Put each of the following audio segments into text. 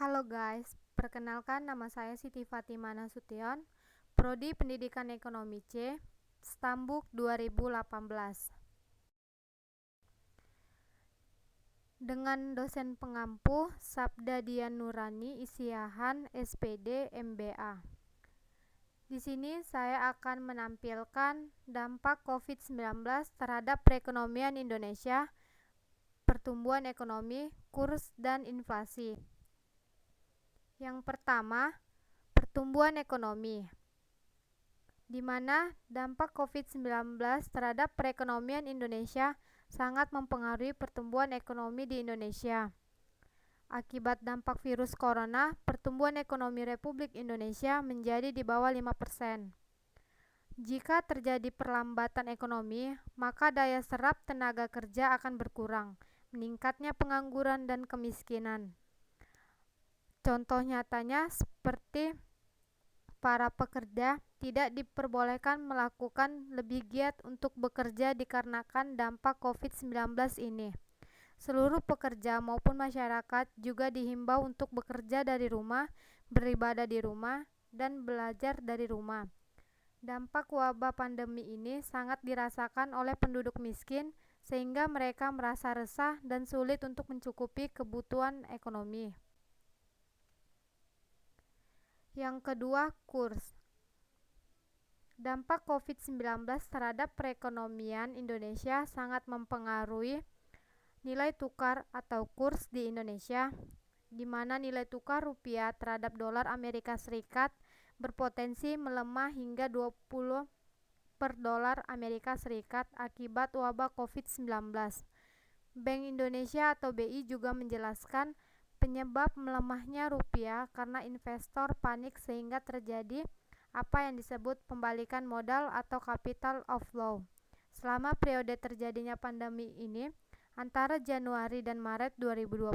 Halo guys, perkenalkan nama saya Siti Fatimah Nasution, Prodi Pendidikan Ekonomi C, Stambuk 2018. Dengan dosen pengampu Sabda Dian Nurani Isiahan, SPD, MBA. Di sini saya akan menampilkan dampak COVID-19 terhadap perekonomian Indonesia, pertumbuhan ekonomi, kurs, dan inflasi. Yang pertama, pertumbuhan ekonomi, di mana dampak COVID-19 terhadap perekonomian Indonesia sangat mempengaruhi pertumbuhan ekonomi di Indonesia. Akibat dampak virus corona, pertumbuhan ekonomi Republik Indonesia menjadi di bawah 5%. Jika terjadi perlambatan ekonomi, maka daya serap tenaga kerja akan berkurang, meningkatnya pengangguran dan kemiskinan. Contoh nyatanya seperti para pekerja tidak diperbolehkan melakukan lebih giat untuk bekerja dikarenakan dampak COVID-19 ini. Seluruh pekerja maupun masyarakat juga dihimbau untuk bekerja dari rumah, beribadah di rumah, dan belajar dari rumah. Dampak wabah pandemi ini sangat dirasakan oleh penduduk miskin, sehingga mereka merasa resah dan sulit untuk mencukupi kebutuhan ekonomi. Yang kedua, kurs. Dampak COVID-19 terhadap perekonomian Indonesia sangat mempengaruhi nilai tukar atau kurs di Indonesia, di mana nilai tukar rupiah terhadap dolar Amerika Serikat berpotensi melemah hingga 20 per dolar Amerika Serikat akibat wabah COVID-19. Bank Indonesia atau BI juga menjelaskan penyebab melemahnya rupiah karena investor panik sehingga terjadi apa yang disebut pembalikan modal atau capital outflow. Selama periode terjadinya pandemi ini, antara Januari dan Maret 2020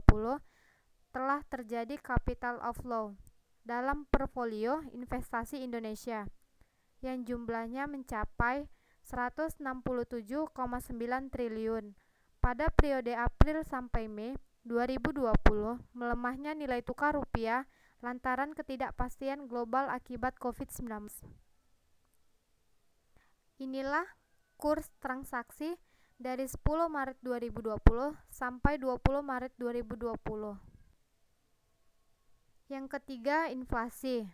telah terjadi capital outflow dalam portofolio investasi Indonesia yang jumlahnya mencapai 167,9 triliun. Pada periode April sampai Mei 2020, melemahnya nilai tukar rupiah lantaran ketidakpastian global akibat COVID-19. Inilah kurs transaksi dari 10 Maret 2020 sampai 20 Maret 2020. Yang ketiga, inflasi.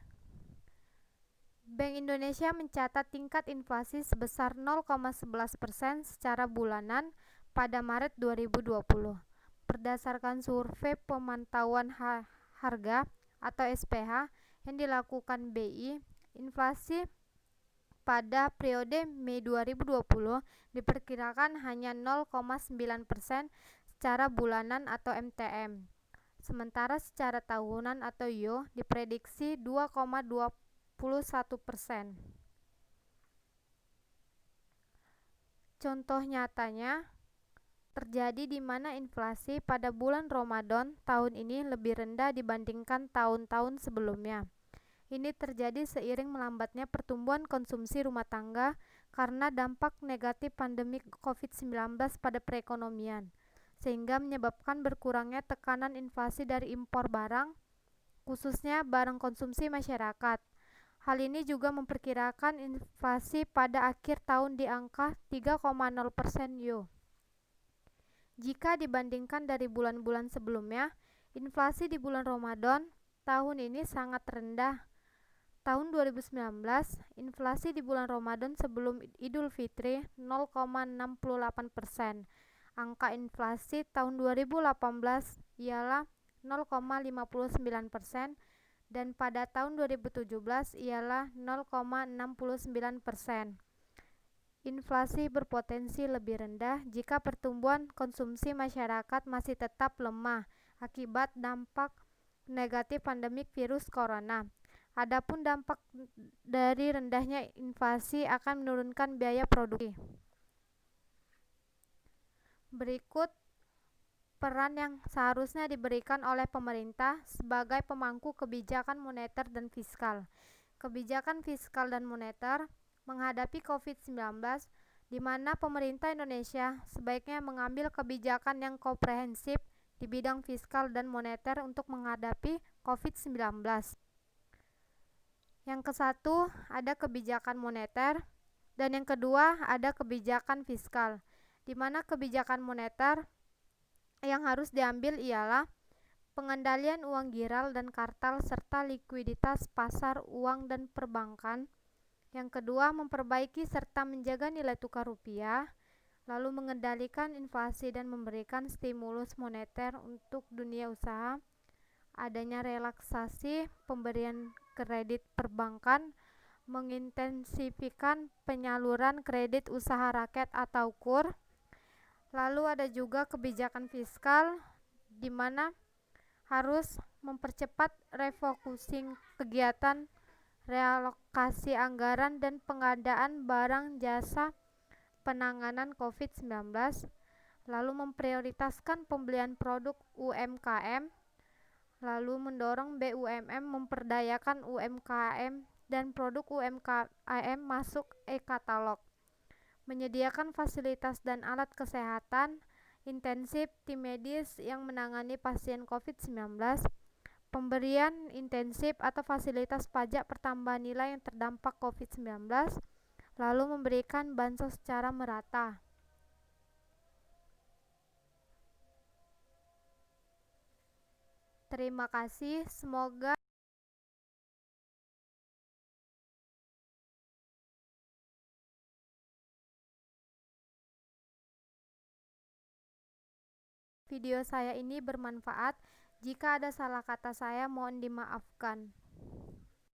Bank Indonesia mencatat tingkat inflasi sebesar 0,11% secara bulanan pada Maret 2020. Berdasarkan survei pemantauan harga atau SPH yang dilakukan BI, inflasi pada periode Mei 2020 diperkirakan hanya 0,9% secara bulanan atau MTM. Sementara secara tahunan atau YO diprediksi 2,21%. Contoh nyatanya terjadi di mana inflasi pada bulan Ramadan tahun ini lebih rendah dibandingkan tahun-tahun sebelumnya. Ini terjadi seiring melambatnya pertumbuhan konsumsi rumah tangga karena dampak negatif pandemi COVID-19 pada perekonomian, sehingga menyebabkan berkurangnya tekanan inflasi dari impor barang, khususnya barang konsumsi masyarakat. Hal ini juga memperkirakan inflasi pada akhir tahun di angka 3,0% YO. Jika dibandingkan dari bulan-bulan sebelumnya, inflasi di bulan Ramadan tahun ini sangat rendah. Tahun 2019, inflasi di bulan Ramadan sebelum Idul Fitri 0,68%. Angka inflasi tahun 2018 ialah 0,59% dan pada tahun 2017 ialah 0,69%. Inflasi berpotensi lebih rendah jika pertumbuhan konsumsi masyarakat masih tetap lemah akibat dampak negatif pandemik virus corona. Adapun dampak dari rendahnya inflasi akan menurunkan biaya produksi. Berikut peran yang seharusnya diberikan oleh pemerintah sebagai pemangku kebijakan moneter dan fiskal. Kebijakan fiskal dan moneter menghadapi COVID-19, di mana pemerintah Indonesia sebaiknya mengambil kebijakan yang komprehensif, di bidang fiskal dan moneter untuk menghadapi COVID-19. Yang ke-1 ada kebijakan moneter dan yang kedua ada kebijakan fiskal, di mana kebijakan moneter yang harus diambil ialah pengendalian uang giral dan kartal serta likuiditas pasar uang dan perbankan. Yang kedua, memperbaiki serta menjaga nilai tukar rupiah, lalu mengendalikan inflasi dan memberikan stimulus moneter untuk dunia usaha, adanya relaksasi pemberian kredit perbankan, mengintensifikan penyaluran kredit usaha rakyat atau KUR. Lalu ada juga kebijakan fiskal di mana harus mempercepat refocusing kegiatan realokasi anggaran dan pengadaan barang jasa penanganan COVID-19, lalu memprioritaskan pembelian produk UMKM, lalu mendorong BUMN memperdayakan UMKM dan produk UMKM masuk e-katalog, menyediakan fasilitas dan alat kesehatan intensif tim medis yang menangani pasien COVID-19, pemberian intensif atau fasilitas pajak pertambahan nilai yang terdampak COVID-19, lalu memberikan bansos secara merata. Terima kasih, semoga video saya ini bermanfaat. Jika ada salah kata saya, mohon dimaafkan.